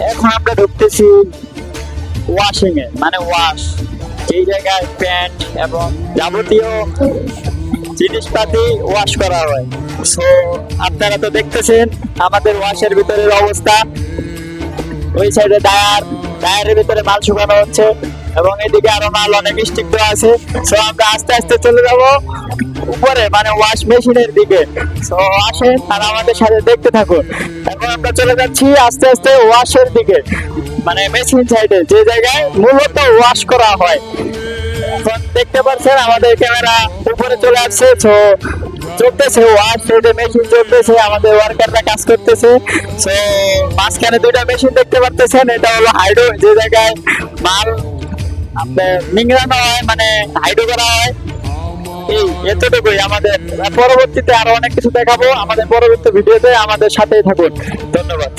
এখন আমরা ঢুকতেছি ওয়াশিং এ, মানে ওয়াশ, যেই জায়গায় প্যান্ট এবং যাবতীয় জিনিসপাতি ওয়াশ করা হয়। সো আপনারা তো দেখতেছেন আমাদের ওয়াশের ভিতরের অবস্থা। ওই সাইডে ডায়ারের ভিতরে মাল শুকানো হচ্ছে এবং এদিকে আরো মাল অনেক স্টিক দেওয়া আছে। সো আমরা আস্তে আস্তে চলে যাব উপরে, মানে ওয়াশ মেশিনের দিকে। সো আসেন আর আমাদের সাথে দেখতে থাকুন। এখন আমরা চলে যাচ্ছি আস্তে আস্তে ওয়াশের দিকে, মানে মেশিন সাইডে, যে জায়গায় মূলত ওয়াশ করা হয়। এখন দেখতে পাচ্ছেন আমাদের ক্যামেরা উপরে চলে আসছে। তো চলতেছে ওয়াশ, সাইডে মেশিন চলতেছে, আমাদের ওয়ার্কাররা কাজ করতেছে। তো মাঝখানে দুইটা মেশিন দেখতে পাচ্ছেন, এটা হলো হাইড্রো, যে জায়গায় মাল আপনার নিংড়ানো হয়, মানে হাইড্রো করা হয়। এই এতটুকুই আমাদের। পরবর্তীতে আরো অনেক কিছু দেখাবো আমাদের পরবর্তী ভিডিওতে, আমাদের সাথেই থাকুন। ধন্যবাদ।